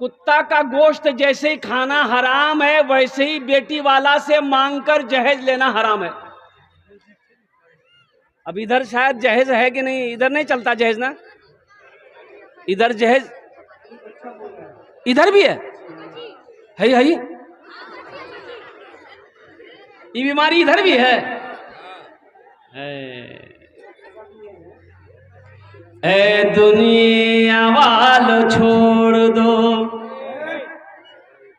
कुत्ता का गोश्त जैसे ही खाना हराम है, वैसे ही बेटी वाला से मांगकर जहेज लेना हराम है। अब इधर शायद जहेज है कि नहीं, इधर नहीं चलता जहेज ना, इधर जहेज, इधर भी है ये बीमारी इधर भी है। ए दुनिया वालों छोड़ दो,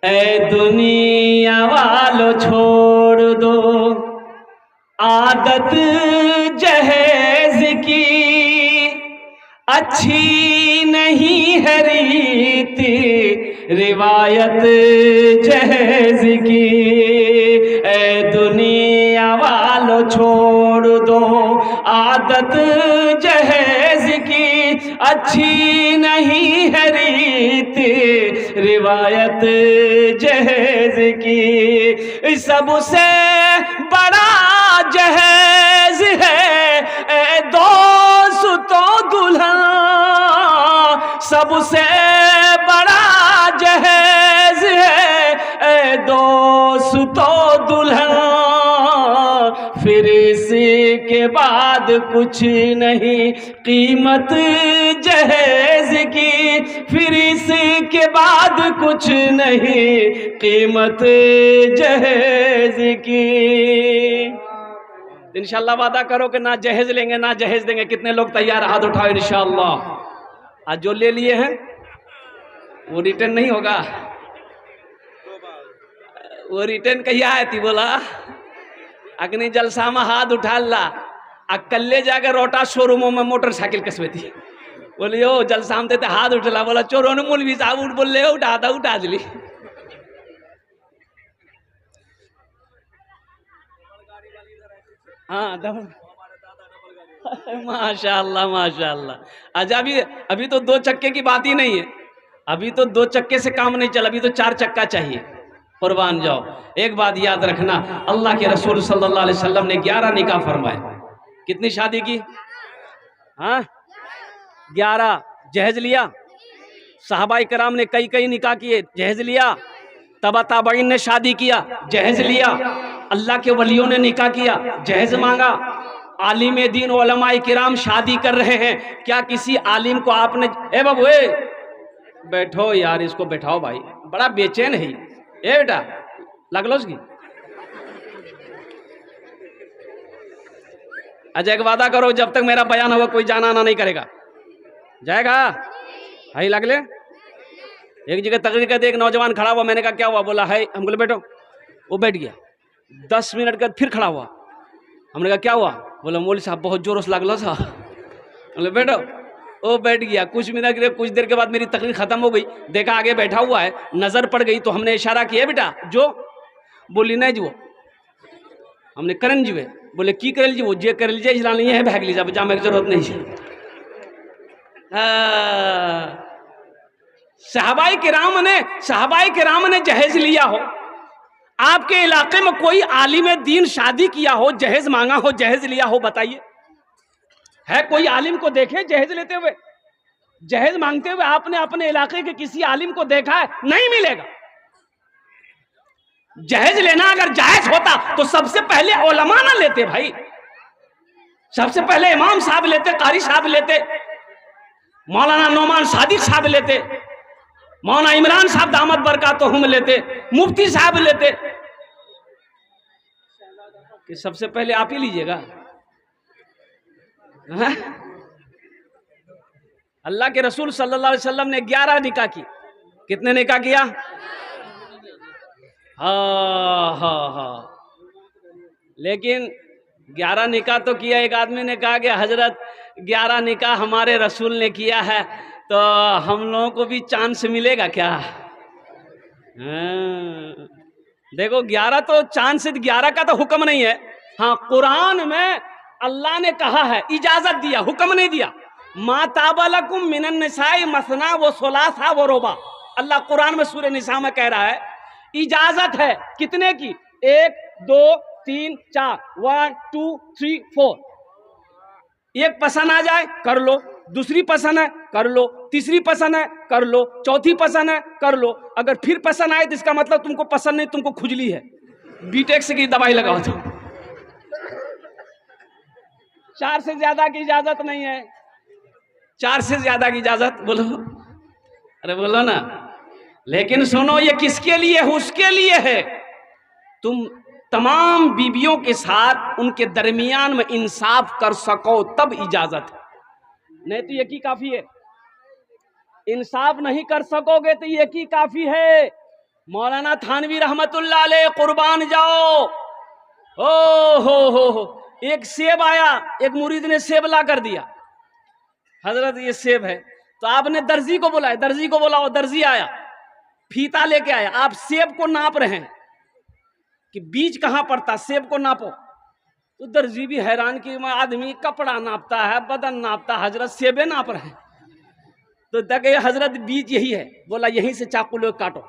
ए दुनिया वालों छोड़ दो, आदत जहेज की अच्छी नहीं है रीति, रिवायत जहेज की। ए दुनिया वालों छोड़ दो, आदत जहेज की अच्छी नहीं है रीति, रिवायत जहेज की। सबसे बड़ा जहेज है ए दोस्तों दुल्हन, सबसे बड़ा जहेज है ए दोस्तों दुल्हन। फिर इसी के बाद कुछ नहीं कीमत जहेज की, फिर इसी के बाद कुछ नहीं कीमत जहेज की। इंशाल्लाह वादा करो कि ना जहेज लेंगे ना जहेज देंगे। कितने लोग तैयार, हाथ उठाओ इंशाल्लाह। आज जो ले लिए हैं वो रिटर्न नहीं होगा, वो रिटर्न कहिया है थी बोला अग्नि जलसा में हाथ उठा ला, अकल्ले जाकर रोटा शोरूमों में मोटरसाइकिल कसबे थी, बोलियो जलसा में ते हाथ उठला, बोला चोरों ने मौलवी साहब उठ बोल ले उठा दिली। हाँ माशाअल्लाह माशाअल्लाह। अच्छा अभी तो दो चक्के की बात ही नहीं है, अभी तो दो चक्के से काम नहीं चला, अभी तो चार चक्का चाहिए। कुर्बान जाओ। एक बात याद रखना, अल्लाह के रसूल सल्लल्लाहु अलैहि वसल्लम ने 11 निकाह फरमाए। कितनी शादी की? हाँ 11। जहेज लिया, सहाबाई कराम ने कई निकाह किए, जहेज लिया। तबा ताबईन ने शादी किया, जहेज लिया। अल्लाह के वलियों ने निकाह किया, जहेज मांगा। आलिम दीन उलमाए किराम शादी कर रहे हैं, क्या किसी आलिम को आपने ए बाबू ए बैठो यार, इसको बैठाओ भाई, बड़ा बेचैन है ए बेटा, लग लो उसकी। अच्छा एक वादा करो, जब तक मेरा बयान होगा कोई जाना आना नहीं करेगा, जाएगा? हाई लग ले। एक जगह तकरीर करते एक नौजवान खड़ा हुआ, मैंने कहा क्या हुआ? बोला है, हम बोले बैठो, वो बैठ गया। 10 मिनट के बाद फिर खड़ा हुआ, हमने कहा क्या हुआ? बोला मौलवी साहब बहुत जोरों से लगलो था। बोले बैठो, वो बैठ गया। कुछ मिनट के कुछ देर के बाद मेरी तकरीर खत्म हो गई, देखा आगे बैठा हुआ है, नजर पड़ गई तो हमने इशारा किया बेटा जो, बोली नहीं जो, हमने करन जीवे, बोले की कर लीजिए, वो जे कर लीजिए, इसलिए नहीं है भाग लीजिए, जाने की जरूरत नहीं है। सहाबाई किराम ने जहेज लिया हो, आपके इलाके में कोई आलिम दीन शादी किया हो, जहेज मांगा हो, जहेज लिया हो, बताइए है कोई आलिम को देखे जहेज लेते हुए, जहेज मांगते हुए? आपने अपने इलाके के किसी आलिम को देखा है? नहीं मिलेगा। जहेज लेना अगर जायज होता तो सबसे पहले उलमा ना लेते भाई, सबसे पहले इमाम साहब लेते, कारी साहब लेते, मौलाना नौमान सादिक साहब लेते, मौलाना इमरान साहब दामद बरकातहुम लेते, मुफ्ती साहब लेते, कि सबसे पहले आप ही लीजिएगा? अल्लाह के रसूल सल्लल्लाहु अलैहि वसल्लम ने 11 निकाह की। कितने निकाह किया? हाँ। लेकिन 11 निकाह तो किया। एक आदमी ने कहा कि हजरत 11 निकाह हमारे रसूल ने किया है, तो हम लोगों को भी चांस मिलेगा क्या? देखो 11 तो चांस, 11 का तो हुक्म नहीं है। हाँ कुरान में अल्लाह ने कहा है, इजाजत दिया, हुक्म नहीं दिया। मा ताबलकुम मिनन निसाई मसना व सुलासा व रुबा, अल्लाह कुरान में सूरह निसा में कह रहा है इजाजत है। कितने की? 1 2 3 4, 1 2 3 4। एक पसंद आ जाए कर लो, दूसरी पसंद है कर लो, तीसरी पसंद है कर लो, चौथी पसंद है कर लो। अगर फिर पसंद आए तो इसका मतलब तुमको पसंद नहीं, तुमको खुजली है, बीटेक्स की दवाई लगाओ। तो 4 से ज्यादा की इजाजत नहीं है, 4 से ज्यादा की इजाजत। बोलो, अरे बोलो ना। लेकिन सुनो, ये किसके लिए है? उसके लिए है तुम तमाम बीवियों के साथ उनके दरमियान में इंसाफ कर सको, तब इजाजत है। नहीं तो ये की काफी है। इंसाफ नहीं कर सकोगे तो ये की काफी है। मौलाना थानवी रहमतुल्लाह अलैह, कुर्बान जाओ। ओ हो, एक सेब आया, एक मुरीद ने सेब ला कर दिया, हजरत ये सेब है। तो आपने दर्जी को बुलाया, दर्जी को बुलाओ, दर्जी आया, फीता लेके आया। आप सेब को नाप रहे हैं कि बीज कहां पड़ता, सेब को नापो। तो दर्जी भी हैरान कि आदमी कपड़ा नापता है, बदन नापता, हजरत सेबे नाप रहे हैं। तो देखे हजरत बीज यही है, बोला यहीं से चाकू लो काटो।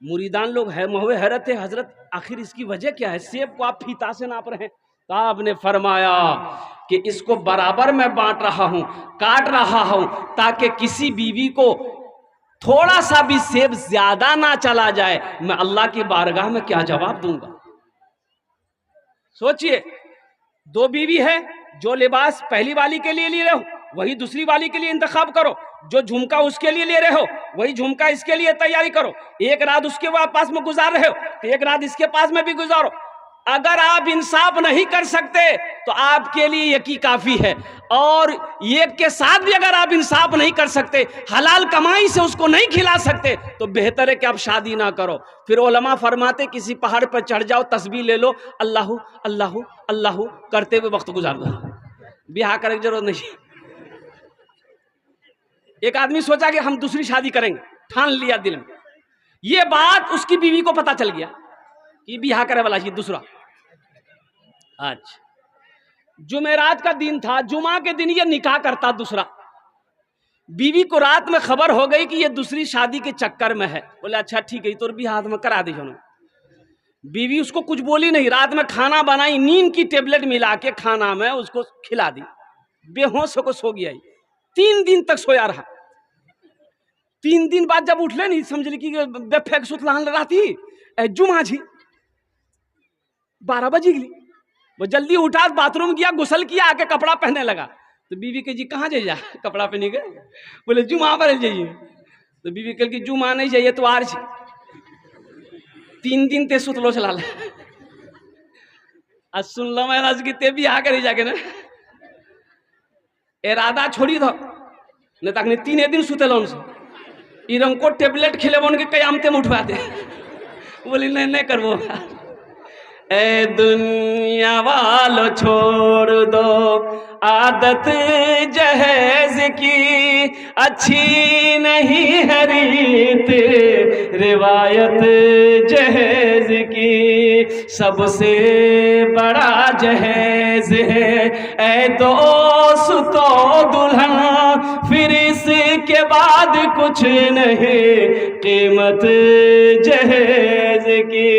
मुरीदान लोग है महुए हैरत है, हजरत आखिर इसकी वजह क्या है? सेब को आप फीता से नाप रहे हैं। तो आपने फरमाया कि इसको बराबर मैं बांट रहा हूं, काट रहा हूं, ताकि किसी बीवी को थोड़ा सा भी सेब ज्यादा ना चला जाए। मैं अल्लाह की बारगाह में क्या जवाब दूंगा? सोचिए, 2 बीवी है, जो लिबास पहली वाली के लिए ले रहे हो वही दूसरी वाली के लिए इंतखाब करो, जो झुमका उसके लिए ले रहे हो वही झुमका इसके लिए तैयारी करो। एक रात उसके पास में गुजार रहे हो तो एक रात इसके पास में भी गुजारो। अगर आप इंसाफ नहीं कर सकते तो आपके लिए यकी काफी है। और एक के साथ भी अगर आप इंसाफ नहीं कर सकते, हलाल कमाई से उसको नहीं खिला सकते, तो बेहतर है कि आप शादी ना करो। फिर उलमा फरमाते किसी पहाड़ पर चढ़ जाओ, तस्बीह ले लो, अल्लाहू अल्लाहू अल्लाहू करते हुए वक्त गुजार दो, ब्याह करने की जरूरत नहीं। एक आदमी सोचा कि हम दूसरी शादी करेंगे, ठान लिया दिल में। ये बात उसकी बीवी को पता चल गया कि ब्याह करे वाला दूसरा। अच्छा, जुमेरात का दिन था, जुमा के दिन ये निकाह करता दूसरा। बीवी को रात में खबर हो गई कि ये दूसरी शादी के चक्कर में है। बोले अच्छा ठीक है, तो भी हाथ में करा दी। बीवी उसको कुछ बोली नहीं, रात में खाना बनाई, नींद की टेबलेट मिला के खाना में उसको खिला दी, बेहोश होकर सो गया। 3 दिन तक सोया रहा। 3 दिन बाद जब उठले नहीं, समझ ली कि बेफेक सुतलान राती जुमा जी 12 बजे गई। वो जल्दी उठा, बाथरूम गया, गुसल किया, आके कपड़ा पहनने लगा। तो बीवी के जी कहाँ जाइए, कपड़ा पहने गए? बोले जुमा पर जाइए। तो बीवी कल की जुमा नहीं जाइए तो आज 3 दिन ते सुतलो चला ले। आज सुन लो मैं राज की ते भी आकर जाके ना इरादा छोड़ी दो, नहीं तक 3 दिन सुतेलो उनसे। इरंग को टेबलेट खिले उनके कयामते में उठवाते। बोली नहीं करबो। ए दुनिया वालों छोड़ दो आदत जहेज की, अच्छी नहीं है रीत रिवायत जहेज की, सबसे बड़ा जहेज है ए दोस्तों दुल्हन, फिर इसके बाद कुछ नहीं कीमत जहेज की।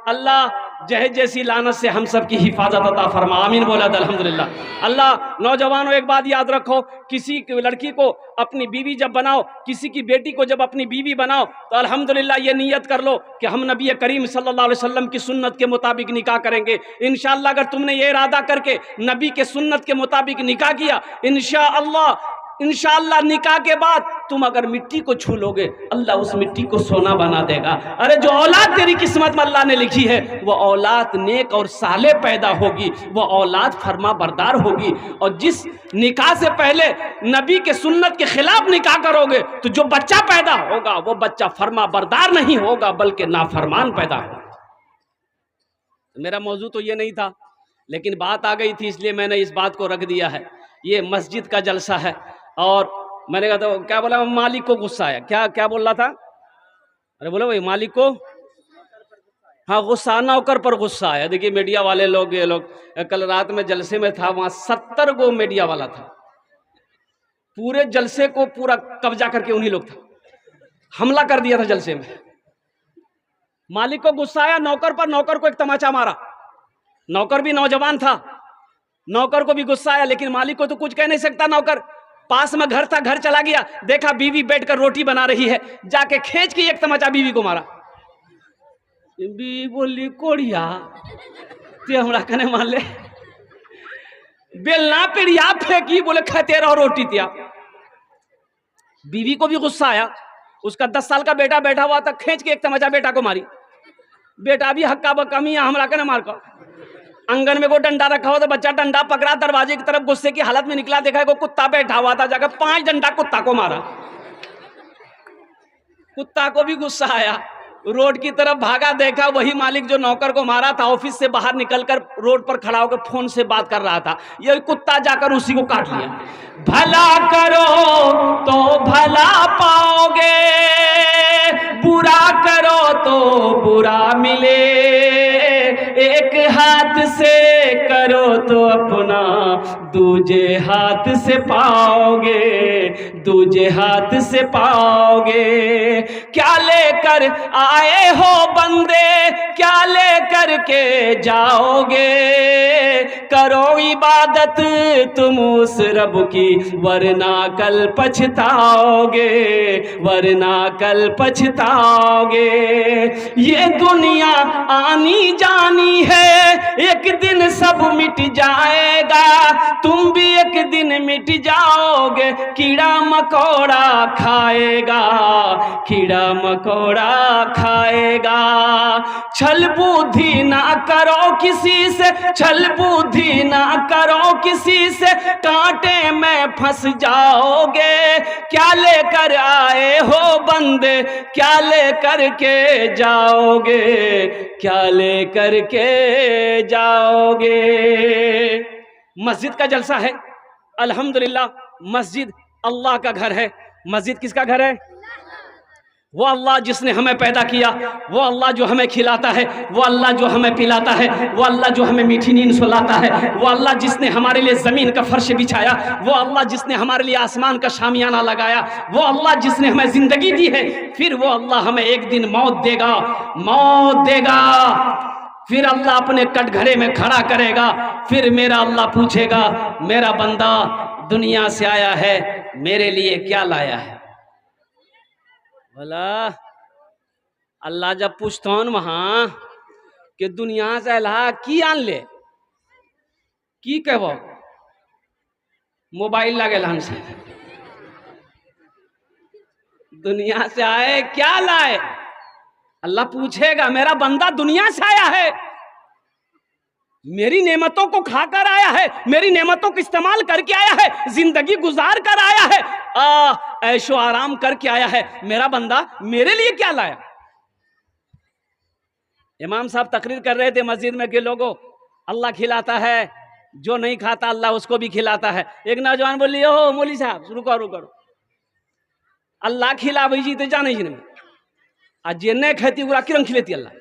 अल्लाह जहेज जैसी लानत से हम सब की हिफाजत अता फरमा, आमीन बोला अल्हम्दुलिल्लाह। अल्लाह नौजवानों एक बात याद रखो, किसी लड़की को अपनी बीवी जब बनाओ, किसी की बेटी को जब अपनी बीवी बनाओ, तो अल्हम्दुलिल्लाह ये नियत कर लो कि हम नबी करीम सल्लल्लाहु अलैहि वसल्लम की सुन्नत के मुताबिक निकाह करेंगे। इंशाअल्लाह अगर तुमने ये इरादा करके नबी के सुन्नत के मुताबिक निकाह किया, इंशाअल्लाह निकाह के बाद तुम अगर मिट्टी को छू लोगे, अल्लाह उस मिट्टी को सोना बना देगा। अरे जो औलाद तेरी किस्मत में अल्लाह ने लिखी है, वो औलाद नेक और साले पैदा होगी, वो औलाद फरमा बरदार होगी। और जिस निकाह से पहले नबी के सुन्नत के खिलाफ निकाह करोगे, तो जो बच्चा पैदा होगा वो बच्चा फरमा बरदार नहीं होगा, बल्कि नाफरमान पैदा होगा। मेरा मौजू तो ये नहीं था, लेकिन बात आ गई थी, इसलिए मैंने इस बात को रख दिया है। ये मस्जिद का जलसा है, और मैंने कहा तो क्या बोला, मालिक को गुस्सा आया। क्या बोल रहा था? अरे बोलो भाई, मालिक को, हाँ गुस्सा, नौकर पर गुस्सा आया। देखिए मीडिया वाले लोग, ये लोग, कल रात में जलसे में था, वहां 70 गो मीडिया वाला था। पूरे जलसे को पूरा कब्जा करके उन्हीं लोग था, हमला कर दिया था जलसे में। मालिक को गुस्सा आया नौकर पर, नौकर को एक तमाचा मारा। नौकर भी नौजवान था, नौकर को भी गुस्सा आया, लेकिन मालिक को तो कुछ कह नहीं सकता। नौकर पास में घर था, घर चला गया, देखा बीवी बैठकर रोटी बना रही है, जाके खींच के एक तमाचा बीवी को मारा। बीवी बोली कोड़िया ते हमरा कने मान ले, बेलना पिड़िया फेंकी, बोले खाते रहो रोटी त्या। बीवी को भी गुस्सा आया, उसका 10 साल का बेटा बैठा हुआ था, खींच के एक तमाचा बेटा को मारी। बेटा भी हक्का बक्का मियां हमरा कने मार कर। आंगन में को डंडा रखा हुआ था, बच्चा डंडा पकड़ा, दरवाजे की तरफ गुस्से की हालत में निकला, देखा को कुत्ता बैठा हुआ था, जाकर 5 डंडा कुत्ता को मारा। कुत्ता को भी गुस्सा आया, रोड की तरफ भागा, देखा वही मालिक जो नौकर को मारा था ऑफिस से बाहर निकलकर रोड पर खड़ा होकर फोन से बात कर रहा था। ये कुत्ता जाकर उसी को काट लिया। भला करो तो भला पाओगे, बुरा करो तो बुरा मिले, एक हाथ से करो तो अपना दूजे हाथ से पाओगे, दूजे हाथ से पाओगे। क्या लेकर आए हो बंदे, क्या लेकर के जाओगे, करो इबादत तुम उस रब की, वरना कल पछताओगे, वरना कल पछताओगे। ये दुनिया आनी जानी है, एक दिन सब मिट जाएगा, तुम भी एक दिन मिट जाओगे। कीड़ा मकोड़ा खाएगा, कीड़ा मकोड़ा खाएगा। छल बुद्धि ना करो किसी से, छल बुद्धि ना करो किसी से, कांटे में फंस जाओगे। क्या लेकर आए हो बंदे, क्या लेकर के जाओगे, क्या लेकर के जाओगे। मस्जिद का जलसा है, अल्हम्दुलिल्लाह। मस्जिद अल्लाह का घर है। मस्जिद किसका घर है? वो अल्लाह जिसने हमें पैदा किया, वो अल्लाह जो हमें खिलाता है, वो अल्लाह जो हमें पिलाता है, वो अल्लाह जो हमें मीठी नींद सुलाता है, वो अल्लाह जिसने हमारे लिए ज़मीन का फर्श बिछाया, वो अल्लाह जिसने हमारे लिए आसमान का शामियाना लगाया, वो अल्लाह जिसने हमें ज़िंदगी दी है। फिर वो अल्लाह हमें एक दिन मौत देगा, मौत देगा। फिर अल्लाह अपने कटघरे में खड़ा करेगा। फिर मेरा अल्लाह पूछेगा, मेरा बंदा दुनिया से आया है, मेरे लिए क्या लाया है? बोला अल्लाह जब पूछता हूँ वहां कि दुनिया से अल्लाह की आन ले, की कहबो? मोबाइल लगे हमसे, दुनिया से आए क्या लाए? अल्लाह पूछेगा, मेरा बंदा दुनिया से आया है, मेरी नेमतों को खाकर आया है, मेरी नेमतों को इस्तेमाल करके आया है, जिंदगी गुजार कर आया है, ऐशो आराम करके आया है। मेरा बंदा मेरे लिए क्या लाया? इमाम साहब तकरीर कर रहे थे मस्जिद में कि लोगों, अल्लाह खिलाता है, जो नहीं खाता अल्लाह उसको भी खिलाता है। एक नौजवान बोली, ओ मौली साहब रुको रुको, अल्लाह खिला भाई जी तो जाने जी नहीं, आज जे नहीं खाती पूरा किरण खिलेती अल्लाह?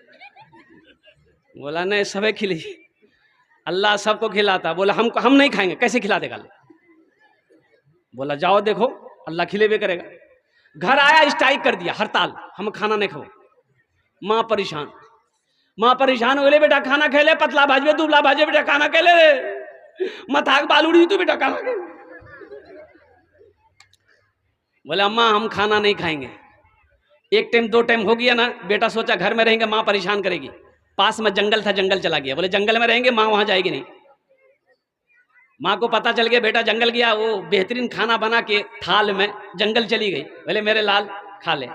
बोला नहीं, सबे खिली, अल्लाह सबको खिलाता। बोला हम नहीं खाएंगे, कैसे खिला देगा अल्लाह? बोला जाओ देखो, अल्लाह खिलेबे करेगा। घर आया, स्ट्राइक कर दिया, हड़ताल, हम खाना नहीं खाओ। माँ परेशान, माँ परेशान हो ले, बेटा खाना खेले, पतला भाजबे दुबला भाजे, बेटा खाना खेले, मथाक बालूड़ी तू बेटा खाना खेले। बोले अम्मा हम खाना नहीं खाएंगे। एक टाइम 2 टाइम हो गया ना, बेटा सोचा घर में रहेंगे माँ परेशान करेगी, पास में जंगल था, जंगल चला गया। बोले जंगल में रहेंगे, माँ वहां जाएगी नहीं। माँ को पता चल गया, बेटा जंगल गया, वो बेहतरीन खाना बना के थाल में जंगल चली गई। बोले मेरे लाल खा ले।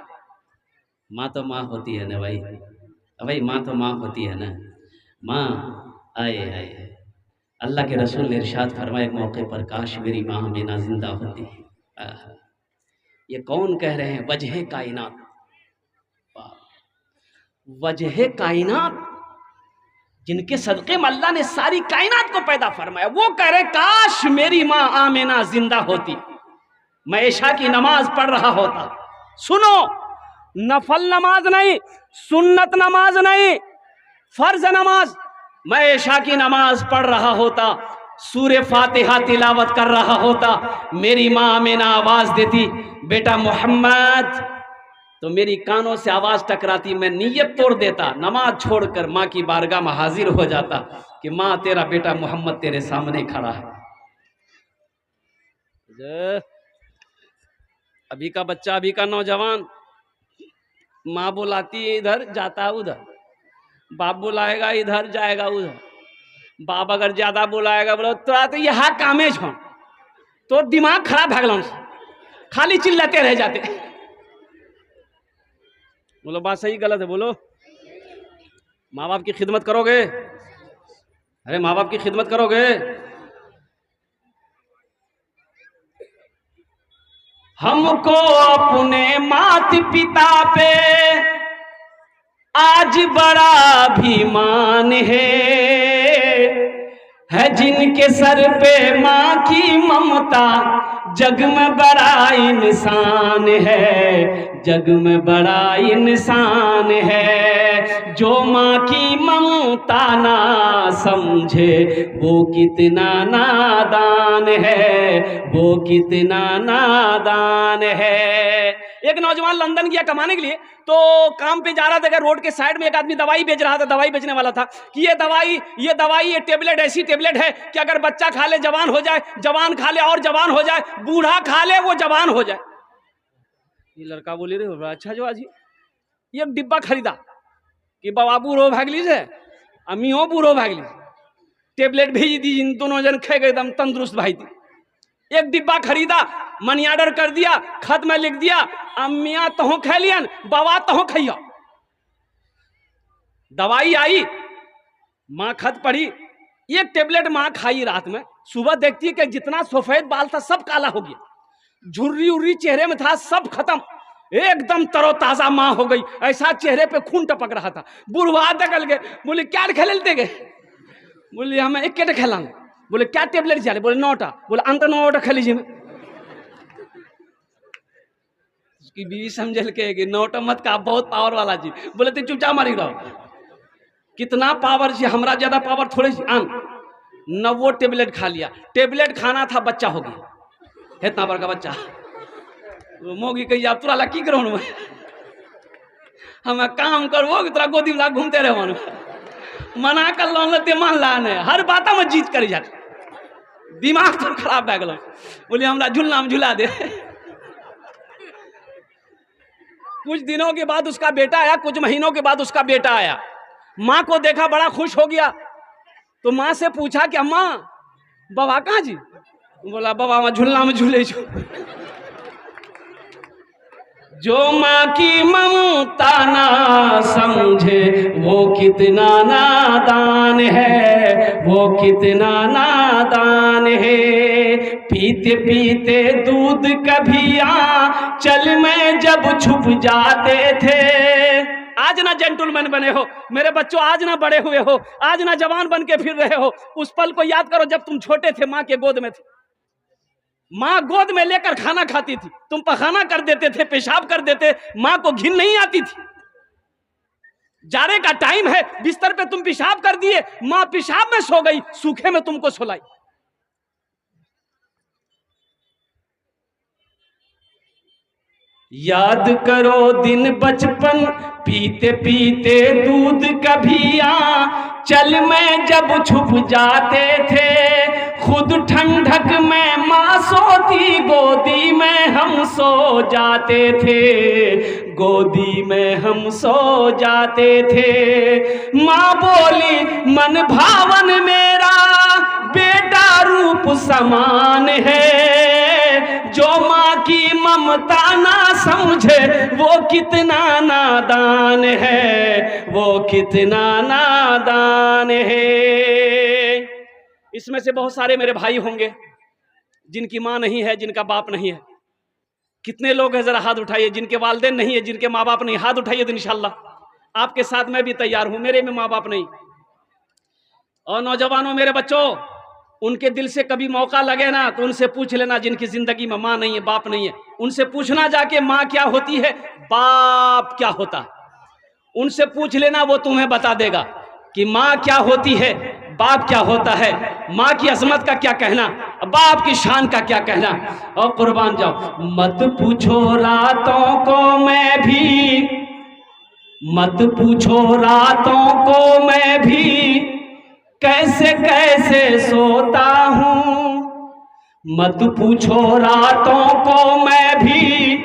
माँ तो माँ होती है ना भाई, भाई माँ तो माँ होती है ना। माँ आए आए, अल्लाह के रसूल ने इरशाद फरमाया एक मौके पर, काश मेरी माँ मीना जिंदा होती। ये कौन कह रहे हैं? वजह कायनात, वजह कायनात, जिनके सदक़े में अल्लाह ने सारी कायनात को पैदा फरमाया, वो कह रहे काश मेरी माँ आमिना जिंदा होती, मैं इशा की नमाज पढ़ रहा होता। सुनो, नफल नमाज नहीं, सुन्नत नमाज नहीं, फर्ज नमाज, मैं इशा की नमाज पढ़ रहा होता, सूरे फातिहा तिलावत कर रहा होता, मेरी माँ आमिना आवाज देती बेटा मोहम्मद, तो मेरी कानों से आवाज टकराती, मैं नीयत तोड़ देता, नमाज छोड़कर माँ की बारगाह में हाजिर हो जाता। कि माँ तेरा बेटा मोहम्मद तेरे सामने खड़ा है। अभी का बच्चा, अभी का नौजवान, माँ बुलाती है इधर जाता है उधर, बाप बुलाएगा इधर जाएगा उधर, बाप अगर ज्यादा बुलाएगा बोलो तोरा तो यहाँ कामे छो, तो दिमाग खराब भए गेल, खाली चिल्लाते रह जाते। बोलो बात सही गलत है? बोलो। माँ बाप की खिदमत करोगे? अरे माँ बाप की खिदमत करोगे? हमको अपने माता पिता पे आज बड़ा अभिमान है जिनके सर पे माँ की ममता, जग में बड़ा इंसान है, जग में बड़ा इंसान है। जो माँ की ममता ना समझे वो कितना नादान है, वो कितना नादान है। एक नौजवान लंदन गया कमाने के लिए, तो काम पे जा रहा था, रोड के साइड में एक आदमी दवाई बेच रहा था, दवाई बेचने वाला था कि ये दवाई ये टेबलेट ऐसी टेबलेट है कि अगर बच्चा खा ले जवान हो जाए, जवान खा ले और जवान हो जाए, बूढ़ा खा ले वो जवान हो जाए। ये लड़का बोले रे अच्छा जो आज ये डिब्बा खरीदा कि बाबा बूढ़ो भागली से अम्मी हो बूढ़ो भागली, टेबलेट भेज दी, इन दोनों जन खे गए एकदम तंदुरुस्त भाई थी। एक डिब्बा खरीदा, मनी ऑर्डर कर दिया, खत में लिख दिया अम्मिया तहो खैलियन बाबा तहो खैया। दवाई आई, माँ खत पढ़ी, एक टेबलेट माँ खाई रात में, सुबह देखती है कि जितना सफेद बाल था सब काला हो गया, झुर्री उर्री चेहरे में था सब खत्म, एकदम तरोताजा माँ हो गई, ऐसा चेहरे पे खून टपक रहा था। बुढ़वा दकल गए, बोले क्या खेलते गए? बोले हमें एक केट खेला। बोले क्या टेबलेट जा रहे? बोले 9टा। बोले अंत 9टा खा लीजिए। उसकी बीवी समझल के कि 9टा मत का, बहुत पावर वाला जी। बोले तो चुपचाप मारी रहो, कितना पावर जी, हमरा ज्यादा पावर थोड़े सी। 9 टेबलेट खा लिया, टेबलेट खाना था, बच्चा हो गया, इतना बड़का बच्चा। मोगी कही आप तुरा की करो हमें काम करवो तोरा गोदी में घूमते रहो, मना कर लो मान लाने, हर बात में जीत कर जाते, दिमाग तो खराब भए गेलो। बोले हमरा झूलना में झूला दे। कुछ दिनों के बाद उसका बेटा आया, कुछ महीनों के बाद उसका बेटा आया, माँ को देखा बड़ा खुश हो गया, तो माँ से पूछा कि अम्मा बाबा कहाँ जी? बोला बाबा वहाँ झूलना में झूले छो। जो माँ की ममता ना समझे वो कितना नादान है, वो कितना नादान है। पीते पीते दूध कभी चल में जब छुप जाते थे। आज ना जेंटलमैन बने हो मेरे बच्चों, आज ना बड़े हुए हो, आज ना जवान बन के फिर रहे हो। उस पल को याद करो जब तुम छोटे थे, माँ के गोद में थे, माँ गोद में लेकर खाना खाती थी, तुम पखाना कर देते थे, पेशाब कर देते, माँ को घिन नहीं आती थी। जाड़े का टाइम है, बिस्तर पे तुम पेशाब कर दिए, माँ पेशाब में सो गई, सूखे में तुमको सुलाई। याद करो दिन बचपन, पीते पीते दूध कभी चल में जब छुप जाते थे। खुद ठंडक में माँ सोती, गोदी में हम सो जाते थे, गोदी में हम सो जाते थे। माँ बोली मन भावन मेरा बेटा रूप समान है। जो माँ की ममता ना समझे वो कितना नादान है, वो कितना नादान है। इसमें से बहुत सारे मेरे भाई होंगे जिनकी माँ नहीं है, जिनका बाप नहीं है। कितने लोग हैं जरा हाथ उठाइए जिनके वालिदैन नहीं है, जिनके माँ बाप नहीं, हाथ उठाइए तो इंशाल्लाह आपके साथ मैं भी तैयार हूं, मेरे में माँ बाप नहीं। और नौजवानों मेरे बच्चों, उनके दिल से कभी मौका लगे ना तो उनसे पूछ लेना जिनकी जिंदगी में माँ नहीं है, बाप नहीं है, उनसे पूछना जाके माँ क्या होती है, बाप क्या होता। उनसे पूछ लेना, वो तुम्हें बता देगा कि माँ क्या होती है, बाप क्या होता है, माँ की अजमत का क्या कहना, बाप की शान का क्या कहना। और कुर्बान जाओ, मत पूछो रातों को मैं भी, मत पूछो रातों को मैं भी, कैसे कैसे सोता हूँ, मत पूछो रातों को मैं भी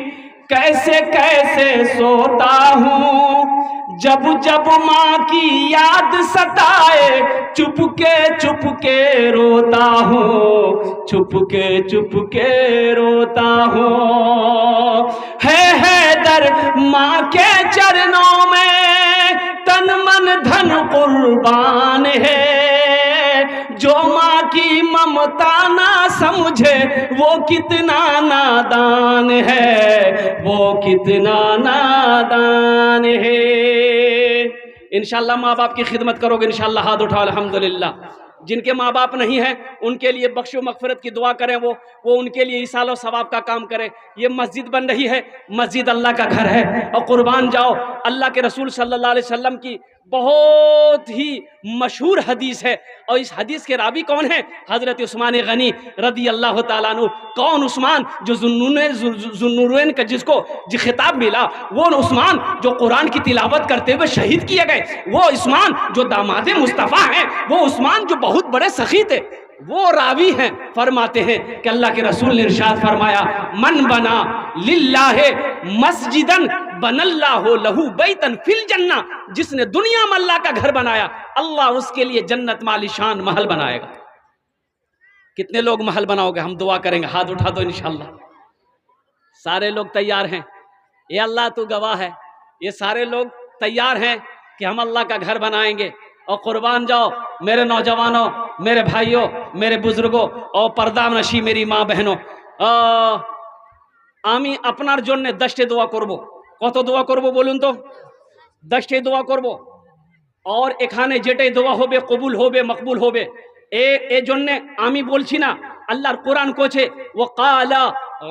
कैसे कैसे सोता हूँ। जब जब माँ की याद सताए चुपके रोता हूँ, चुपके रोता हूँ। है दर माँ के चरणों में तन मन धन कुर्बान है। जो माँ की ममता ना समझे वो कितना नादान है, वो कितना नादान है। इंशाअल्लाह माँ बाप की खिदमत करोगे इंशाअल्लाह, हाथ उठाओ अल्हम्दुलिल्लाह। जिनके माँ बाप नहीं है उनके लिए बख्शो मगफिरत की दुआ करें, वो उनके लिए ईसाल और सवाब का काम करें। ये मस्जिद बन रही है, मस्जिद अल्लाह का घर है और कुर्बान जाओ। अल्लाह के रसूल सल्लल्लाहु अलैहि वसल्लम की बहुत ही मशहूर हदीस है और इस हदीस के रावी कौन है? हजरत उस्मान गनी रदी अल्लाह ताला अन्हु। कौन उस्मान? जो जुन्नूरैन का जिसको जो खिताब मिला, वो उस्मान जो कुरान की तिलावत करते हुए शहीद किए गए, वो उस्मान जो दामाद मुस्तफ़ा हैं, वो उस्मान जो बहुत बड़े सखी थे, वो रावी हैं। फरमाते हैं कि अल्लाह के रसूल ने इरशाद फरमाया, मन बना लिल्लाहि मस्जिदन बनल्लाहु लहू बैतन फिल जन्ना। जिसने दुनिया में अल्लाह का घर बनाया, अल्लाह उसके लिए जन्नत में आलीशान महल बनाएगा। कितने लोग महल बनाओगे? हम दुआ करेंगे, हाथ उठा दो इंशाअल्लाह। सारे लोग तैयार हैं? ये अल्लाह तू गवाह है, ये सारे लोग तैयार हैं कि हम अल्लाह का घर बनाएंगे। और कुर्बान जाओ मेरे नौजवानों, मेरे भाइयों, मेरे बुजुर्गों और पर्दा नशी मेरी माँ बहनों, আমি আপনার জন্য 10টি দোয়া করব। কত দোয়া করব বলুন তো? 10টি দোয়া করব। और এখানে যেটাই দোয়া হবে কবুল হবে, মকবুল হবে। এ জন্য আমি বলছি না, আল্লাহর কোরআন কোছে ওয়াকালা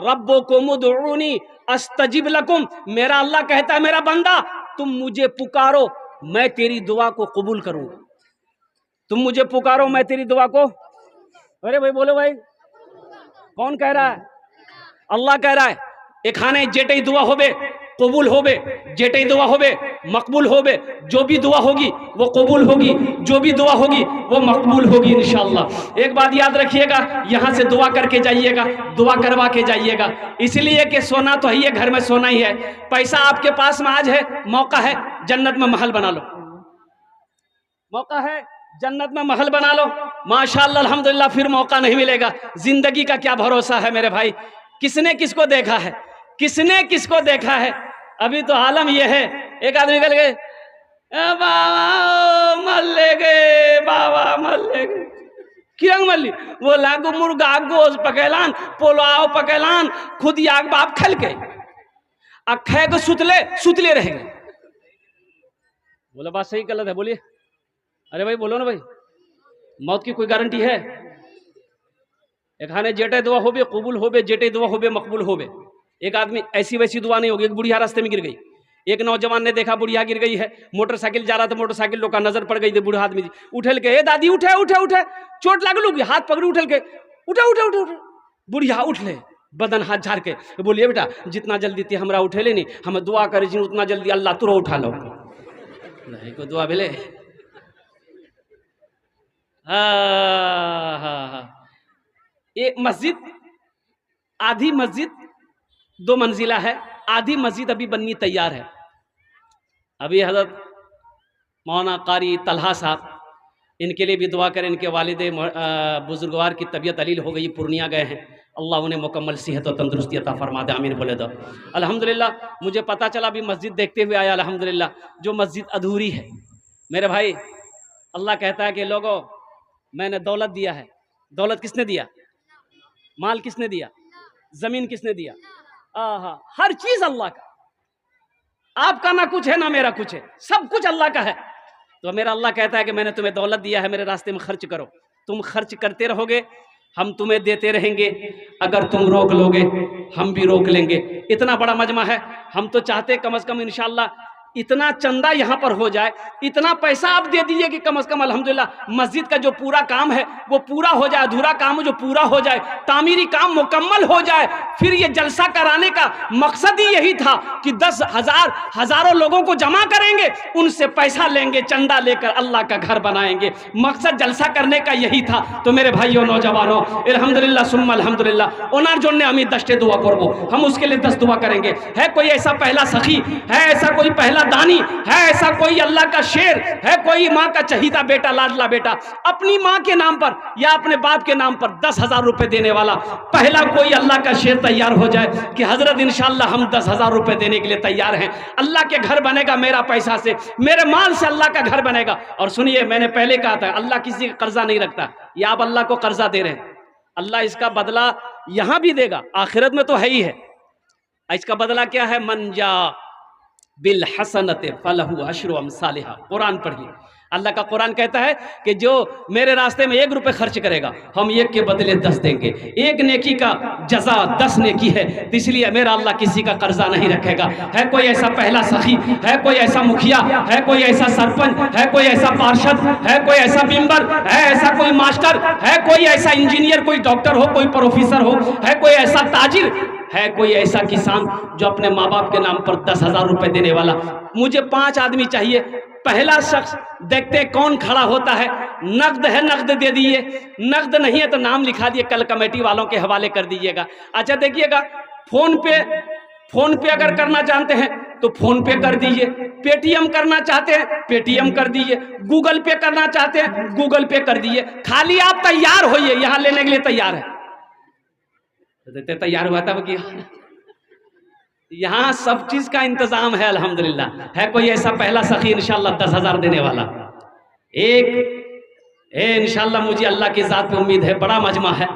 रब्बुकुम उदउनी अस्तजिब लकुम। मेरा अल्लाह कहता है मेरा बंदा तुम मुझे पुकारो मैं तेरी दुआ को कबूल करूंगा। तुम मुझे पुकारो मैं तेरी दुआ को, अरे भाई बोलो भाई, कौन कह रहा है? अल्लाह कह रहा है। एखाने जेटई दुआ होबे कबूल होबे, जेटई दुआ होबे मकबूल होबे। जो भी दुआ होगी वो कबूल होगी, जो भी दुआ होगी वो मकबूल होगी इंशाअल्लाह। एक बात याद रखिएगा, यहाँ से दुआ करके जाइएगा, दुआ करवा के जाइएगा। इसलिए कि सोना तो है ही, घर में सोना ही है। पैसा आपके पास में आज है, मौका है जन्नत में महल बना लो, मौका है जन्नत में महल बना लो माशाअल्लाह अल्हम्दुलिल्लाह। फिर मौका नहीं मिलेगा। जिंदगी का क्या भरोसा है मेरे भाई? किसने किसको देखा है? किसने किसको देखा है? अभी तो आलम यह है, एक आदमी निकल गए बाबा मल्ले गए, बाबा मल्ले गए, क्यों मल्ली? वो लागू मुर्गा गोश पकेलान, पोलाव पकेलान, खुद याग बाप खल के अखे को सुतले रह गए। बोला बात सही गलत है? बोलिए, अरे भाई बोलो ना भाई, मौत की कोई गारंटी है? एखाने जेटे दुआ होबे कबूल होबे, जेटे दुआ होबे मकबूल होबे। एक आदमी ऐसी वैसी दुआ नहीं होगी। एक बुढ़िया रास्ते में गिर गई, एक नौजवान ने देखा बुढ़िया गिर गई है, मोटरसाइकिल जा रहा था, मोटरसाइकिल लोग का नजर पड़ गई थी। बूढ़ा आदमी उठल के, ए दादी उठे उठे उठे, चोट लागलू, हाथ पकड़ी उठल के, उठे उठे उठे उठे। बुढ़िया उठ ले, बदन हाथ झाड़ के बोलिए बेटा जितना जल्दी थी हमरा उठे ले नहीं, हम दुआ करे जी उतना जल्दी अल्लाह तुरो उठा लो। को दुआ भेले। ये मस्जिद, आधी मस्जिद 2 मंजिला है, आधी मस्जिद अभी बननी तैयार है। अभी हजरत मौलाना कारी तलहा साहब, इनके लिए भी दुआ करें। इनके वालिदे बुजुर्गवार की तबीयत अलील हो गई, पूर्णिया गए हैं। अल्लाह उन्हें मुकम्मल सेहत और तंदुरुस्ती अता फरमा दे, आमीन बोले दो। अल्हम्दुलिल्लाह मुझे पता चला अभी मस्जिद देखते हुए आया अल्हम्दुलिल्लाह, जो मस्जिद अधूरी है। मेरे भाई अल्लाह कहता है कि लोगों मैंने दौलत दिया है। दौलत किसने दिया? माल किसने दिया? जमीन किसने दिया? हर चीज अल्लाह का। आपका ना कुछ है ना मेरा कुछ है, सब कुछ अल्लाह का है। तो मेरा अल्लाह कहता है कि मैंने तुम्हें दौलत दिया है, मेरे रास्ते में खर्च करो। तुम खर्च करते रहोगे, हम तुम्हें देते रहेंगे। अगर तुम रोक लोगे हम भी रोक लेंगे। इतना बड़ा मजमा है। हम तो चाहते कम से कम इंशाअल्लाह इतना चंदा यहाँ पर हो जाए, इतना पैसा आप दे दीजिए कि कम से कम अल्हम्दुलिल्लाह मस्जिद का जो पूरा काम है वो पूरा हो जाए, अधूरा काम जो पूरा हो जाए, तामीरी काम मुकम्मल हो जाए। फिर ये जलसा कराने का मकसद ही यही था कि 10,000 हजारों लोगों को जमा करेंगे, उनसे पैसा लेंगे, चंदा लेकर अल्लाह का घर बनाएंगे। मकसद जलसा करने का यही था। तो मेरे भाइयों नौजवानों, अल्हम्दुलिल्लाह सुम्मा अल्हम्दुलिल्लाह, ओनार जो ने हमें 10 दुआ करबो, हम उसके लिए 10 दुआ करेंगे। है कोई ऐसा पहला सखी, है ऐसा कोई पहला दानी, है ऐसा कोई अल्लाह का शेर, है कोई माँ का चहीता बेटा, लाडला बेटा, अपनी माँ के नाम पर या अपने बाप के नाम पर 10,000 रुपए देने वाला पहला कोई अल्लाह का शेर तैयार हो जाए कि हजरत इंशाअल्लाह हम 10,000 रुपए देने के लिए तैयार हैं, अल्लाह के घर बनेगा, मेरा पैसा से, मेरे माल से अल्लाह का घर बनेगा। और सुनिए, मैंने पहले कहा था अल्लाह किसी का कर्जा नहीं रखता। या आप अल्लाह को कर्जा दे रहे हैं, अल्लाह इसका बदला यहां भी देगा, आखिरत में तो है ही है। इसका बदला क्या है? मंजा बिल हसनते फलहु अशरु अमसालिहा। कुरान पढ़िए, अल्लाह का कुरान कहता है कि जो मेरे रास्ते में 1 रुपए खर्च करेगा, हम 1 के बदले 10 देंगे। 1 नेकी का जजा 10 नेकी है। तो इसलिए मेरा अल्लाह किसी का कर्जा नहीं रखेगा। है कोई ऐसा पहला सखी, है कोई ऐसा मुखिया, है कोई ऐसा सरपंच, है कोई ऐसा पार्षद, है कोई ऐसा मेंबर, है ऐसा कोई मास्टर, है कोई ऐसा इंजीनियर, कोई डॉक्टर हो, कोई प्रोफेसर हो, है कोई ऐसा ताजिर, है कोई ऐसा किसान जो अपने माँ बाप के नाम पर 10,000 रुपए देने वाला? मुझे 5 आदमी चाहिए। पहला शख्स देखते हैं कौन खड़ा होता है। नकद है, नकद दे दीजिए, नकद नहीं है तो नाम लिखा दिए, कल कमेटी वालों के हवाले कर दीजिएगा। अच्छा देखिएगा, फोन पे अगर करना चाहते हैं तो फोन पे कर दीजिए, पेटीएम करना चाहते हैं पेटीएम कर दीजिए, गूगल पे करना चाहते हैं गूगल पे कर दीजिए। खाली आप तैयार होइए, यहां लेने के लिए तैयार है। तो तैयार हुआ था कि यहाँ सब चीज का इंतजाम है अल्हम्दुलिल्लाह। है कोई ऐसा पहला सखी इंशाअल्लाह 10,000 देने वाला? इंशाअल्लाह मुझे अल्लाह की जात पे उम्मीद है, बड़ा मजमा है,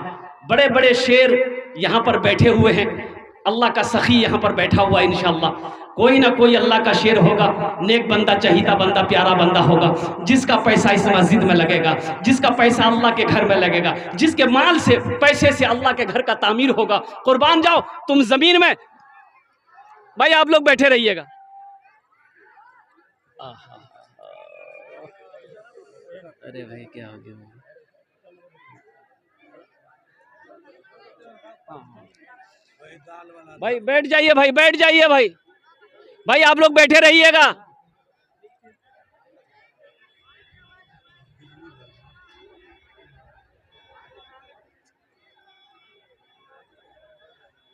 बड़े बड़े शेर यहाँ पर बैठे हुए हैं, अल्लाह का सखी यहाँ पर बैठा हुआ है। इंशाअल्लाह कोई ना कोई अल्लाह का शेर होगा, नेक बंदा, चहीता बंदा, प्यारा बंदा होगा, जिसका पैसा इस मस्जिद में लगेगा, जिसका पैसा अल्लाह के घर में लगेगा, जिसके माल से, पैसे से अल्लाह के घर का तामीर होगा। कुर्बान जाओ तुम जमीन में। भाई आप लोग बैठे रहिएगा। अरे भाई क्या हो गया? भाई बैठ जाइए, भाई बैठ जाइए, भाई आप लोग बैठे रहिएगा।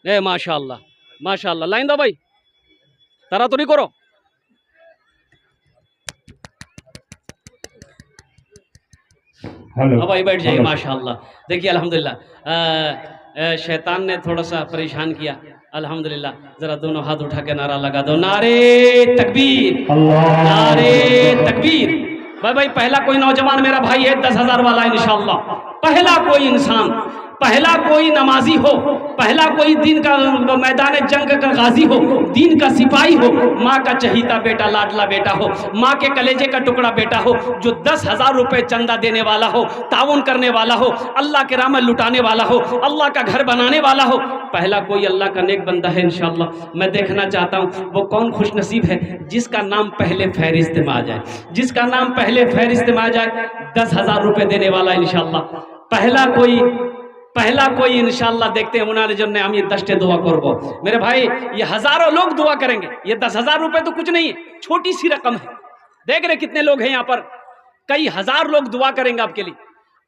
ए माशाअल्लाह माशाअल्लाह, लाइन दो भाई, तारा तो नहीं करो। हाँ भाई बैठ जाइए। माशाअल्लाह, देखिए अल्हम्दुलिल्लाह शैतान ने थोड़ा सा परेशान किया। अल्हम्दुलिल्लाह जरा दोनों हाथ उठा के नारा लगा दो, नारे तकबीर, नारे तकबीर। भाई पहला कोई नौजवान मेरा भाई है 10,000 वाला इंशाअल्लाह। पहला कोई इंसान, पहला कोई नमाजी हो, पहला कोई दीन का मैदान जंग का गाजी हो, दीन का सिपाही हो, माँ का चहीता बेटा, लाडला बेटा हो, माँ के कलेजे का टुकड़ा बेटा हो, जो 10,000 रुपए चंदा देने वाला हो, ताउन करने वाला हो, अल्लाह के राह में लुटाने वाला हो, अल्लाह का घर बनाने वाला हो, पहला कोई अल्लाह का नेक बंदा है इंशाअल्लाह। मैं देखना चाहता हूँ वो कौन खुशनसीब है जिसका नाम पहले फहरिस्त में आ जाए, जिसका नाम पहले फहरिस्त में आ जाए 10,000 रुपए देने वाला इंशाअल्लाह। पहला कोई इंशाअल्लाह देखते हैं। उन्होंने जो हम ये 10 दुआ करबो मेरे भाई, ये हजारों लोग दुआ करेंगे। ये 10,000 रुपए तो कुछ नहीं है, छोटी सी रकम है। देख रहे कितने लोग हैं यहाँ पर, कई हजार लोग दुआ करेंगे आपके लिए।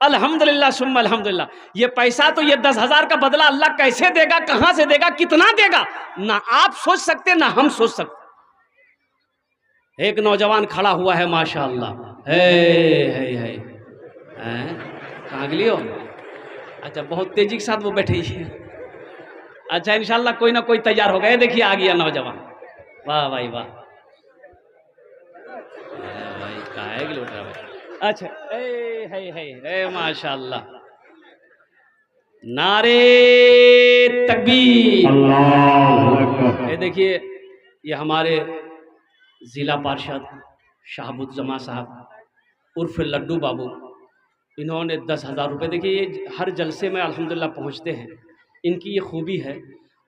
अल्हम्दुलिल्लाह सुम्मा अल्हम्दुलिल्लाह। ये पैसा तो, ये 10,000 का बदला अल्लाह कैसे देगा, कहां से देगा, कितना देगा, ना आप सोच सकते ना हम सोच सकते। एक नौजवान खड़ा हुआ है माशाअल्लाह, है कहाँ गली हो? अच्छा बहुत तेजी के साथ वो बैठे ही। अच्छा इंशाल्लाह कोई ना कोई तैयार हो गया। देखिए आ गया नौजवान, वाह भाई वाह, भाई कहाँ है लौट रहा भाई। अच्छा है माशाअल्लाह, नारे तकबीर, ये देखिए ये हमारे जिला पार्षद शाहबुद्दीन साहब उर्फ लड्डू बाबू, इन्होंने 10,000 रुपये। देखिए ये हर जलसे में अल्हम्दुलिल्लाह पहुंचते हैं, इनकी ये खूबी है,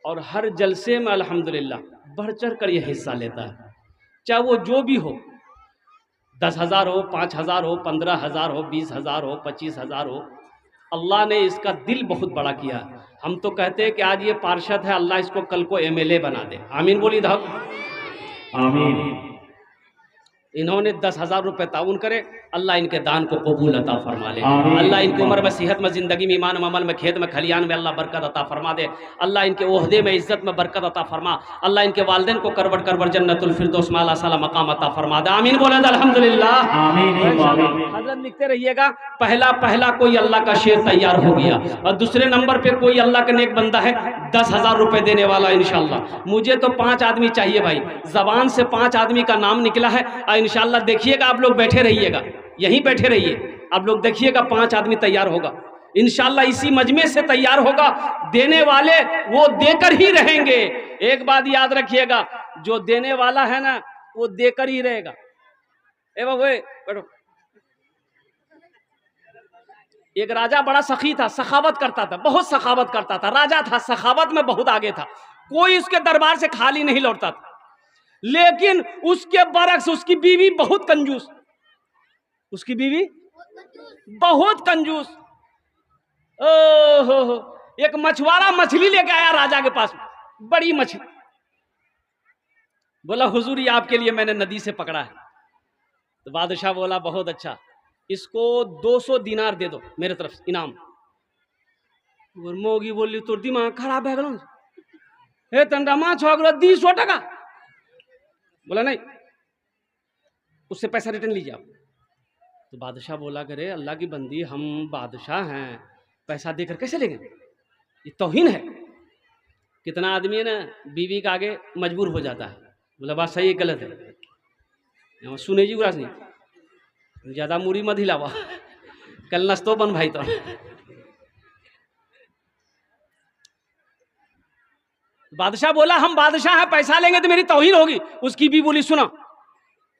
और हर जलसे में अल्हम्दुलिल्लाह बढ़ चढ़ कर ये हिस्सा लेता है। चाहे वो जो भी हो, 10,000 हो, 5,000 हो, 15,000 हो, 20,000 हो, 25,000 हो, अल्लाह ने इसका दिल बहुत बड़ा किया। हम तो कहते हैं कि आज ये पार्षद है, अल्लाह इसको कल को MLA बना दे। आमीन बोली धाम। आमीन। इन्होंने 10,000 रुपये ताउन करे, अल्लाह इनके दान को कबूल अता फरमा ले। आमीन। अल्लाह इनकी उम्र में, सेहत में, ज़िंदगी में, ईमान में, अमल में, खेत में, खलियान में अल्लाह बरकत अता फरमा दे। अल्लाह इनके ओहदे में, इज़्ज़त में बरकत अता फरमा। अल्लाह इनके वालिदैन को करवट करवट जन्नतुल फिरदौस में आला साला मकाम अता फरमा दे। आमीन बोले अल्हम्दुलिल्लाह। आमीन। हज़रत लिखते रहिएगा, पहला कोई अल्लाह का शेर तैयार हो गया, और दूसरे नंबर पे कोई अल्लाह का नेक बंदा है 10,000 रुपये देने वाला इंशाल्लाह। मुझे तो 5 आदमी चाहिए भाई, ज़बान से 5 आदमी का नाम निकला है, और इंशाल्लाह देखिएगा, आप लोग बैठे रहिएगा, यहीं बैठे रहिए, आप लोग देखिएगा 5 आदमी तैयार होगा इंशाल्लाह, इसी मजमे से तैयार होगा। देने वाले वो देकर ही रहेंगे। एक बात याद रखिएगा, जो देने वाला है ना वो देकर ही रहेगा। ए बाबू बैठो। एक राजा बड़ा सखी था, सखावत करता था, बहुत सखावत करता था, राजा था, सखावत में बहुत आगे था, कोई उसके दरबार से खाली नहीं लौटता था। लेकिन उसके बरक्स उसकी बीवी बहुत कंजूस, उसकी बीवी बहुत कंजूस। ओहो, एक मछुआरा मछली लेके आया राजा के पास, बड़ी मछली। बोला हुजूर, ये आपके लिए मैंने नदी से पकड़ा है। तो बादशाह बोला बहुत अच्छा, इसको 200 दिनार दे दो मेरे तरफ से इनाम। मोगी बोली तो दिमाग खराब है गलो, हे तंडा माछ हो गलो 200 टका। बोला नहीं, उससे पैसा रिटर्न लीजिए आप। तो बादशाह बोला करे अल्लाह की बंदी, हम बादशाह हैं, पैसा देकर कैसे लेंगे, ये तौहीन है। कितना आदमी है ना बीवी के आगे मजबूर हो जाता है। बोला बात सही है, गलत है, सुने जी उरास नहीं, ज़्यादा मूरी मत हिलावा, कल नस्तो बन भाई। तो बादशाह बोला हम बादशाह हैं, पैसा लेंगे तो मेरी तौहीन होगी। उसकी भी बोली सुना,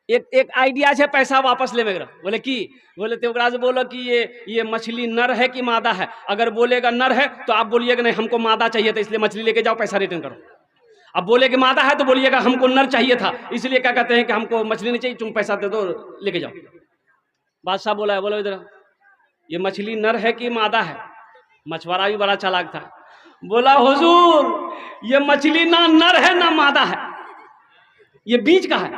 एक आइडिया है, पैसा वापस ले मेरा। बोले की? बोले तो बोलो कि ये मछली नर है कि मादा है। अगर बोलेगा नर है तो आप बोलिएगा नहीं हमको मादा चाहिए था, इसलिए मछली लेके जाओ, पैसा रिटर्न करो। अब बोले कि मादा है तो बोलिएगा हमको नर चाहिए था, इसलिए क्या कहते हैं कि हमको मछली नहीं चाहिए, तुम पैसा दे दो लेके जाओ। बादशाह बोला है, बोलो इधर, ये मछली नर है कि मादा है? मछुआरा भी बड़ा चालाक था, बोला हुजूर ये मछली ना नर है ना मादा है, ये बीच का है,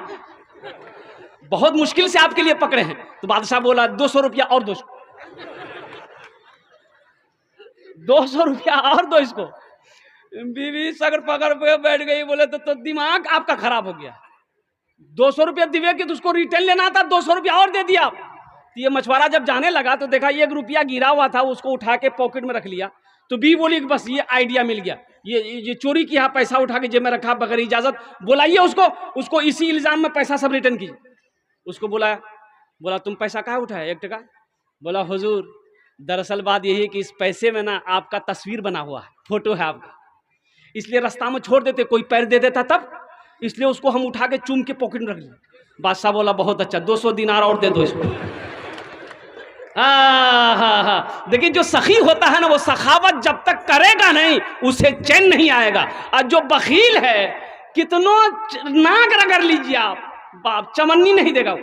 बहुत मुश्किल से आपके लिए पकड़े हैं। तो बादशाह बोला 200 रुपया और दो, 200 रुपया और दो इसको। बीवी सगर पकड़ पे बैठ गई। बोले तो दिमाग आपका खराब हो गया, 200 रुपया दिवे कि तो उसको रिटर्न लेना था, 200 रुपया और दे दिया। तो ये मछुआरा जब जाने लगा तो देखा 1 रुपया गिरा हुआ था, उसको उठा के पॉकेट में रख लिया। तो बी बोली कि बस ये आइडिया मिल गया, ये चोरी किया, पैसा उठा के जेब में रखा बगैर इजाजत। बुलाइए उसको इसी इल्जाम में पैसा सब रिटर्न कीजिए। उसको बुलाया, बोला तुम पैसा कहाँ उठाया? 1 टका। बोला हुजूर दरअसल बात यही है कि इस पैसे में ना आपका तस्वीर बना हुआ है, फोटो है आपका, इसलिए रास्ता में छोड़ देते, कोई पैर दे देता तब, इसलिए उसको हम उठा के चूम के पॉकेट में रख लिया। बादशाह बोला बहुत अच्छा, 200 दिनार और दे दो इसको। हाँ, देखिए जो सखी होता है ना वो सखावत जब तक करेगा नहीं उसे चैन नहीं आएगा। और जो बखील है कितनों नाक रगड़ लीजिए आप, बाप चमन्नी नहीं देगा वो।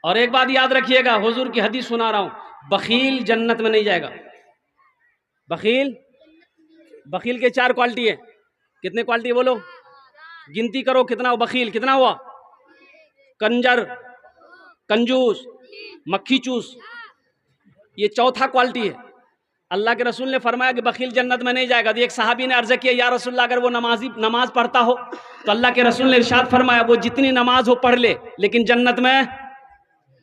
और एक बात याद रखिएगा, हुजूर की हदीस सुना रहा हूं, बखील जन्नत में नहीं जाएगा। बखील के 4 क्वालिटी है। कितने क्वालिटी बोलो, गिनती करो कितना हो बखील, कितना हुआ? कंजर, कंजूस, मक्खी चूस, ये चौथा क्वालिटी है। अल्लाह के रसूल ने फरमाया कि बखील जन्नत में नहीं जाएगा। तो एक सहाबी ने अर्ज किया, या रसूलल्लाह अगर वो नमाज पढ़ता हो? तो अल्लाह के रसूल ने इरशाद फरमाया वो जितनी नमाज हो पढ़ ले, लेकिन जन्नत में,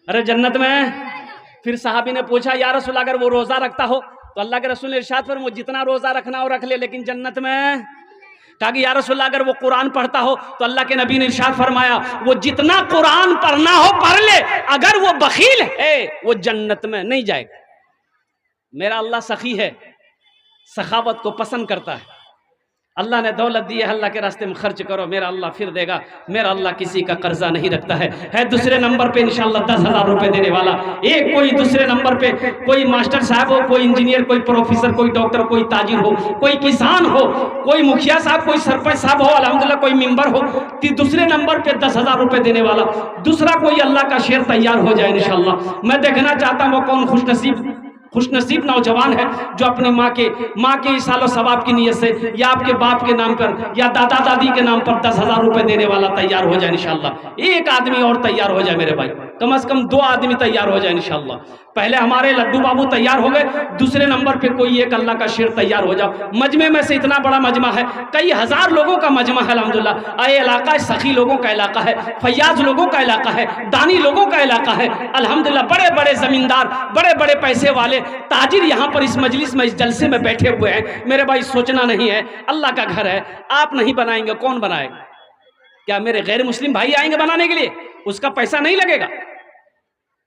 अरे जन्नत में। फिर सहाबी ने पूछा या रसूल अगर वो रोजा रखता हो? तो अल्लाह के रसूल ने इरशाद फरमाया वो जितना रोजा रखना हो रख ले, लेकिन जन्नत में। कहा कि या रसूल अगर वो कुरान पढ़ता हो? तो अल्लाह के नबी ने इरशाद फरमाया वो जितना कुरान पढ़ना हो पढ़ ले, अगर वो बखील है वो जन्नत में नहीं जाएगा। मेरा अल्लाह सखी है, सखावत को पसंद करता है। अल्लाह ने दौलत दी है, अल्लाह के रास्ते में खर्च करो, मेरा अल्लाह फिर देगा। मेरा अल्लाह किसी का कर्जा नहीं रखता है दूसरे नंबर पे इंशाल्लाह 10,000 रुपए देने वाला। एक कोई दूसरे नंबर पे कोई मास्टर साहब हो, कोई इंजीनियर, कोई प्रोफेसर, कोई डॉक्टर, कोई ताजिर हो, कोई किसान हो, कोई मुखिया साहब, कोई सरपंच साहब हो, अल्हम्दुलिल्लाह कोई मेंबर हो, दूसरे नंबर पे 10,000 रुपए देने वाला। दूसरा कोई अल्लाह का शेर तैयार हो जाए इंशाल्लाह। मैं देखना चाहता हूँ कौन खुशनसीब नौजवान है जो अपनी माँ के इसालो सवाब की नीयत से या आपके बाप के नाम पर या दादा दादी के नाम पर 10,000 रुपए देने वाला तैयार हो जाए इंशाल्लाह। एक आदमी और तैयार हो जाए मेरे भाई, कम से कम 2 आदमी तैयार हो जाए इंशाल्लाह। पहले हमारे लड्डू बाबू तैयार हो गए, दूसरे नंबर पे कोई एक अल्लाह का शेर तैयार हो जाओ। मजमे में से इतना बड़ा मजमा है, कई हजार लोगों का मजमा है अल्हम्दुलिल्लाह। ये इलाका सखी लोगों का इलाका है, फैयाज लोगों का इलाका है, दानी लोगों का इलाका है अल्हम्दुलिल्लाह। बड़े बड़े जमींदार, बड़े बड़े पैसे वाले ताजिर यहाँ पर इस मजलिस में, इस जलसे में बैठे हुए हैं मेरे भाई। सोचना नहीं है, अल्लाह का घर है, आप नहीं बनाएंगे कौन बनाएगा? क्या मेरे गैर मुस्लिम भाई आएंगे बनाने के लिए? उसका पैसा नहीं लगेगा।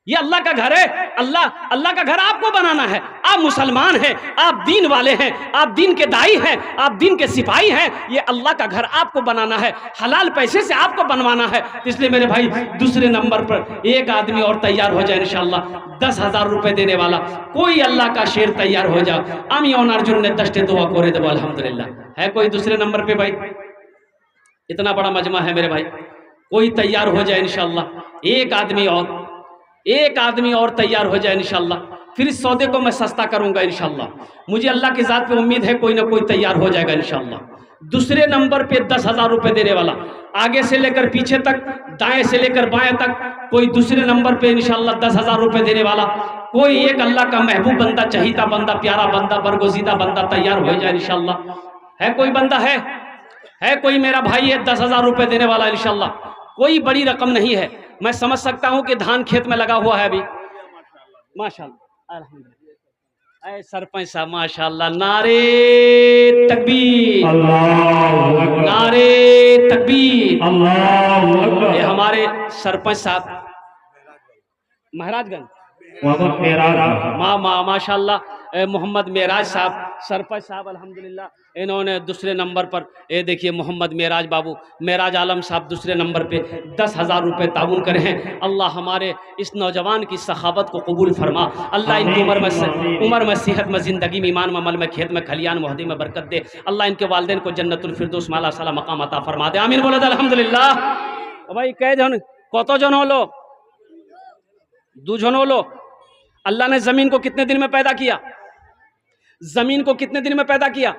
ये अल्लाह का घर है, अल्लाह का घर आपको बनाना है। आप मुसलमान हैं, आप दीन वाले हैं, आप दीन के दाई हैं, आप दीन के सिपाही हैं। ये अल्लाह का घर आपको बनाना है, हलाल पैसे से आपको बनवाना है। इसलिए मेरे भाई दूसरे नंबर पर एक आदमी और तैयार हो जाए इंशाल्लाह, 10,000 रुपए देने वाला कोई अल्लाह का शेर तैयार हो जाओ। आमी और अर्जुन ने दस्ते दुआ करे दो अल्हम्दुलिल्लाह। है कोई दूसरे नंबर पे भाई? इतना बड़ा मजमा है मेरे भाई, कोई तैयार हो जाए इंशाल्लाह। एक आदमी और तैयार हो जाए इंशाल्लाह। फिर इस सौदे को मैं सस्ता करूंगा इंशाल्लाह। मुझे अल्लाह की ज़ात पे उम्मीद है कोई ना कोई तैयार हो जाएगा इंशाल्लाह। दूसरे नंबर पे 10,000 रुपए देने वाला, आगे से लेकर पीछे तक, दाएं से लेकर बाएं तक, कोई दूसरे नंबर पे इंशाल्लाह 10,000 रुपए देने वाला। कोई एक अल्लाह का महबूब बंदा, चहीता बंदा, प्यारा बंदा, बरगुज़ीदा बंदा तैयार हो जाए इंशाल्लाह। है कोई बंदा? है कोई मेरा भाई है 10,000 रुपए देने वाला इंशाल्लाह। कोई बड़ी रकम नहीं है, मैं समझ सकता हूं कि धान खेत में लगा हुआ है अभी। माशाल्लाह अल्हम्दुलिल्लाह। ऐ सरपंच साहब माशाल्लाह, नारे तकबीर, नारे तकबीर, अल्लाहू अकबर। ये हमारे सरपंच साहब महाराजगंज माशाल्लाह मोहम्मद मेराज साहब, सरपंच साहब अल्हम्दुलिल्लाह। इन्होंने दूसरे नंबर पर, ये देखिए मोहम्मद मेराज बाबू, मेराज आलम साहब दूसरे नंबर पे 10,000 रुपये ताउन करे हैं। अल्लाह हमारे इस नौजवान की सखावत को कबूल फरमा। अल्लाह इनकी उम्र में सेहत में, ज़िंदगी में, ईमान में, अमल में, खेत में, खलियान मोहदी में बरकत दे। अल्लाह इनके वालिदैन को जन्नतुल फिरदौस माला साला मकाम अता फरमा दे। आमीन बोले अल्हम्दुलिल्लाह। भाई कै जन कत जन होलो? 2 जन होलो। अल्लाह ने ज़मीन को कितने दिन में पैदा किया? ज़मीन को कितने दिन में पैदा किया?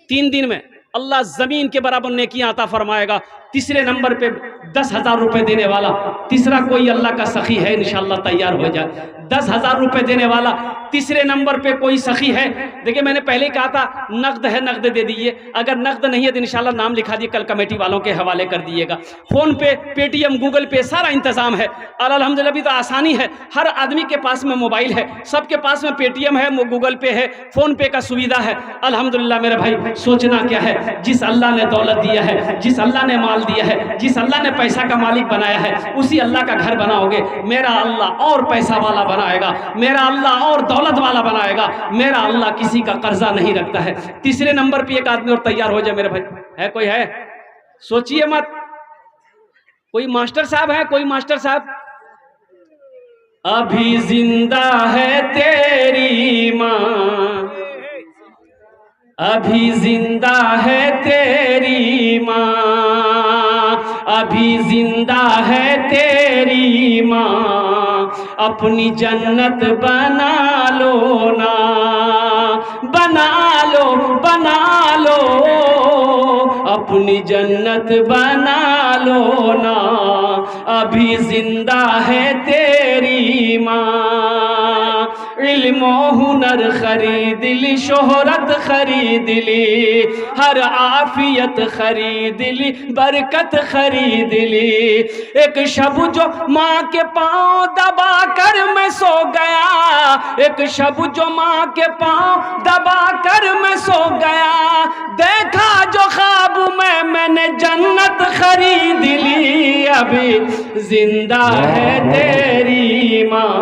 3 दिन में। अल्लाह ज़मीन के बराबर नेकियां अता फरमाएगा। तीसरे नंबर पे 10,000 रुपए देने वाला, तीसरा कोई अल्लाह का सखी है इंशाल्लाह तैयार हो जाए। 10,000 रुपए देने वाला तीसरे नंबर पे कोई सखी है। देखिए मैंने पहले कहा था नकद है, नकद दे दीजिए। अगर नकद नहीं है तो इंशाल्लाह नाम लिखा दिए, कल कमेटी वालों के हवाले कर दिएगा। फ़ोन पे, पेटीएम, गूगल पे सारा इंतज़ाम है। और अल्हम्दुलिल्लाह भी तो आसानी है, हर आदमी के पास में मोबाइल है, सबके पास में पेटीएम है, गूगल पे है, फ़ोन पे का सुविधा है। अल्हम्दुलिल्लाह मेरे भाई, सोचना क्या है, जिस अल्लाह ने दौलत दिया है, जिस अल्लाह ने माल दिया है, जिस अल्लाह ने पैसा का मालिक बनाया है, उसी अल्लाह का घर बनाओगे। मेरा अल्लाह और पैसा वाला बनाएगा, मेरा अल्लाह और दौलत वाला बनाएगा। मेरा अल्लाह किसी का कर्जा नहीं रखता है। तीसरे नंबर पे एक आदमी और तैयार हो जाए मेरे भाई। है कोई? है? सोचिए मत। कोई मास्टर साहब है? कोई मास्टर साहब? अभी जिंदा है तेरी माँ, अभी जिंदा है तेरी माँ, अभी जिंदा है तेरी माँ, अपनी जन्नत बना लो ना, बना लो, बना लो, अपनी जन्नत बना लो ना, अभी जिंदा है तेरी माँ। इल्म हुनर खरीद ली, शोहरत खरीद ली, हर आफियत खरीद ली, बरकत खरीद ली। एक शब जो माँ के पाँव दबा कर मैं सो गया, एक शब जो माँ के पाँव दबा कर मैं सो गया, देखा जो ख्वाब में मैंने जन्नत खरीद ली, अभी जिंदा है तेरी माँ,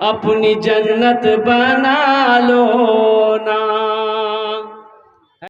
अपनी जन्नत बना लो ना।